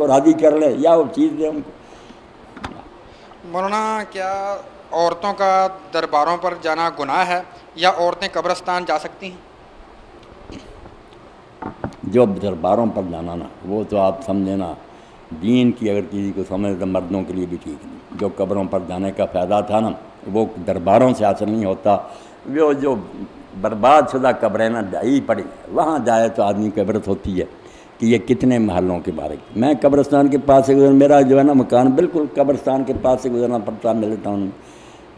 کو راضی کر لے یا وہ چیز دے ان کو۔ مولانا کیا عورتوں کا درباروں پر جانا گناہ ہے یا عورتیں قبرستان جا سکتی ہیں؟ جو درباروں پر جانا نا وہ تو آپ سمجھیں نا دین کی اگر کسی کو سمجھ تو مردوں کے لیے بھی ٹھیک نہیں۔ جو قبروں پر جانے کا فائدہ تھا نا وہ درباروں سے حاصل نہیں ہوتا۔ وہ جو برباد شدہ قبریں نا ڈھائی پڑی وہاں جائے تو آدمی کی عبرت ہوتی ہے کہ یہ کتنے محلوں کے بارے میں قبرستان کے پاس سے گزر، میرا جو ہے نا مکان بالکل قبرستان کے پاس سے گزرنا پڑتا ملتا ہوں۔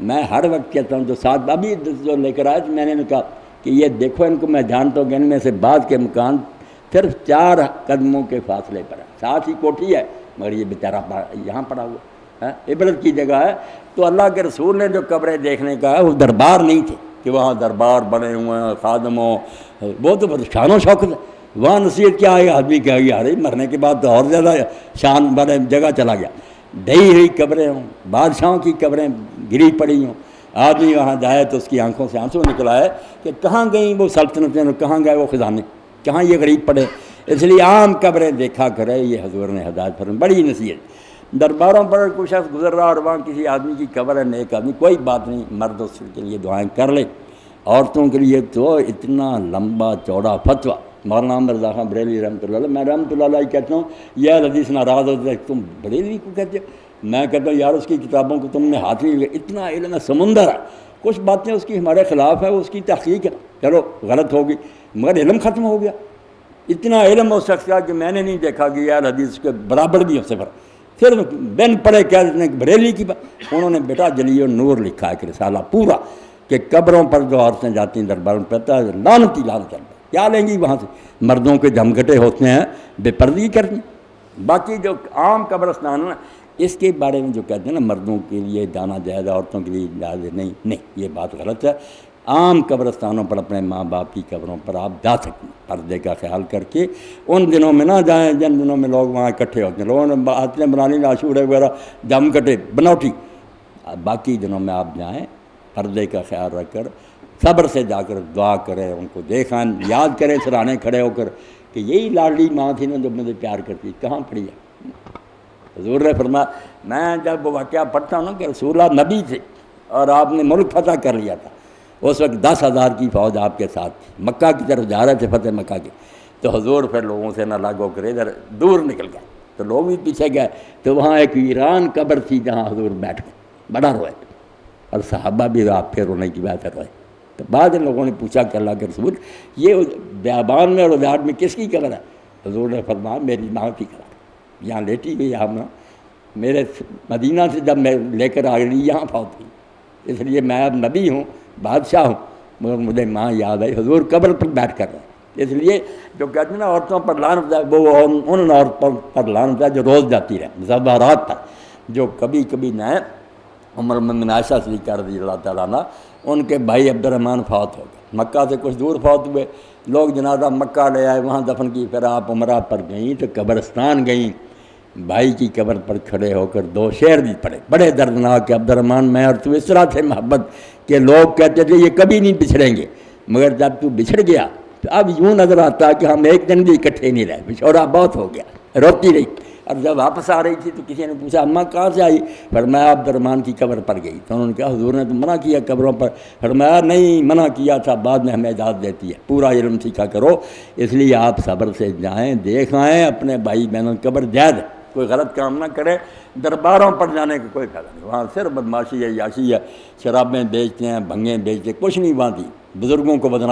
میں ہر وقت کہتا ہوں جو ساتھ ابھی جو لے کر آئے تو میں نے کہا کہ یہ دیکھو ان کو میں جانتا ہوں کہ ان میں سے بعض کے مکان صرف 4 قدموں کے فاصلے پر ہے، ساتھ ہی کوٹھی ہے مگر یہ بیچارہ یہاں پڑا ہوا ہے، عبرت کی جگہ ہے۔ تو اللہ کے رسول نے جو قبریں دیکھنے کا ہے وہ دربار نہیں تھے کہ وہاں دربار بنے ہوئے ہیں خادموں، وہ تو شان و شوکت ہے۔ وہاں نصیحت کیا ہے آدمی کہے گی ارے مرنے کے بعد تو اور زیادہ شان والے جگہ چلا گیا۔ ڈھی ہوئی قبریں ہوں، بادشاہوں کی قبریں گری پڑی ہوں، آدمی وہاں جائے تو اس کی آنکھوں سے آنسو نکلا ہے کہ کہاں گئیں وہ سلطنتیں، کہاں گئے وہ خزانے، کہاں یہ غریب پڑے۔ اس لیے عام قبریں دیکھا کرے، یہ حضور نے ہدایت فرمائی، بڑی نصیحت۔ درباروں پر کوئی شخص گزر رہا اور وہاں کسی آدمی کی قبر ہے، نیک آدمی، کوئی بات نہیں، مرد اس کے لیے دعائیں کر لے۔ عورتوں کے لیے تو اتنا لمبا چوڑا فتویٰ مولانا مرزا خان بریلوی رحمۃ اللہ علیہ، میں رحمۃ اللہ علیہ کہتا ہوں یہ حدیث ناراض ہوتا ہے تم بریلوی کو کہتے ہو، میں کہتا ہوں یار اس کی کتابوں کو تم نے ہاتھ نہیں لیا، اتنا علم ہے سمندر ہے، کچھ باتیں اس کی ہمارے خلاف ہے، اس کی تحقیق ہے، چلو غلط ہوگی مگر علم ختم ہو گیا۔ اتنا علم ہو سکتا کہ میں نے نہیں دیکھا کہ یار حدیث کے برابر بھی ہو صفر، صرف بن پڑے کہہ دیتے ہیں کہ بریلی کی بات۔ انہوں نے بیٹا جلی نور لکھا ہے کہ رسالہ پورا کہ قبروں پر جو عورتیں جاتی ہیں درباروں پر پتہ ہے لعنتی لعنت کیا لیں گی وہاں سے، مردوں کے جھمگٹے ہوتے ہیں، بے پردگی کرتے ہیں۔ باقی جو عام قبرستان ہے نا اس کے بارے میں جو کہتے ہیں نا مردوں کے لیے جانا جائز ہے عورتوں کے لیے جائز نہیں، یہ بات غلط ہے۔ عام قبرستانوں پر اپنے ماں باپ کی قبروں پر آپ جا سکتے ہیں پردے کا خیال کر کے، ان دنوں میں نہ جائیں جن دنوں میں لوگ وہاں اکٹھے ہوتے ہیں، لوگوں نے آتے ہیں بنانی عاشورے وغیرہ جم کٹے بنوٹی، باقی دنوں میں آپ جائیں پردے کا خیال رکھ کر صبر سے جا کر دعا کریں، ان کو دیکھیں، یاد کریں سرانے کھڑے ہو کر کہ یہی لاڈلی ماں تھی نا جو مجھے پیار کرتی، کہاں پڑی ہے۔ حضور نے فرمایا، میں جب وہ واقعہ پڑھتا ہوں نا کہ رسول اللہ نبی تھے اور آپ نے ملک فتح کر لیا تھا، اس وقت 10,000 کی فوج آپ کے ساتھ تھی، مکہ کی طرف جا رہے تھے فتح مکہ کے، تو حضور پھر لوگوں سے نہ لگو کر ادھر دور نکل گئے، تو لوگ بھی پیچھے گئے، تو وہاں ایک ویران قبر تھی جہاں حضور بیٹھ گئے، بڑا روئے اور صحابہ بھی آپ پھر رونے کی بات کر رہے۔ تو بعض لوگوں نے پوچھا کہ اللہ کے رسول یہ بیابان میں اور ادھار میں کس کی قبر ہے؟ حضور نے فرمایا میری ماں کی قبر، یہاں لیٹی ہوئی ہے، میرے مدینہ سے جب میں لے کر آ گئی یہاں فوت ہوئی، اس لیے میں اب نبی ہوں بادشاہ ہوں مگر مجھے ماں یاد آئی، حضور قبر پر بیٹھ کر رہے۔ اس لیے جو کہتے ہیں نا عورتوں پر لعنت ہے، وہ ان عورتوں پر لعنت ہے جو روز جاتی رہے مزارات پر، جو کبھی کبھی نہ عمر المومنین عائشہ صدیقہ رضی اللہ تعالیٰ عنہ، ان کے بھائی عبدالرحمن فوت ہو گئے، مکہ سے کچھ دور فوت ہوئے، لوگ جنازہ مکہ لے آئے، وہاں دفن کی، پھر آپ عمرہ پر گئیں تو قبرستان گئیں، بھائی کی قبر پر کھڑے ہو کر 2 شعر بھی پڑھے بڑے دردناک کہ عبدالرحمن میں اور تو اس طرح تھے محبت کہ لوگ کہتے تھے یہ کبھی نہیں بچھڑیں گے، مگر جب تو بچھڑ گیا تو اب یوں نظر آتا کہ ہم ایک دن بھی اکٹھے نہیں رہے، بچھوڑا بہت ہو گیا، روتی رہی۔ اور جب واپس آ رہی تھی تو کسی نے پوچھا اماں کہاں سے آئی؟ فرمایا عبدالرحمن کی قبر پر گئی، تو انہوں نے کہا حضور نے تو منع کیا قبروں پر، فرمایا نہیں منع کیا تھا، بعد میں ہمیں اجازت دیتی ہے، پورا علم سیکھا کرو، اس لیے آپ صبر سے جائیں، دیکھ آئیں اپنے بھائی بہنوں کی قبر، جائز ہے، کوئی غلط کام نہ کرے۔ درباروں پر جانے کا کوئی فائدہ نہیں، وہاں صرف بدماشی ہے، یاشی ہے، شرابیں بیچتے ہیں، بھنگیں بیچتے ہیں، کچھ نہیں وہاں تھی، بزرگوں کو بدنام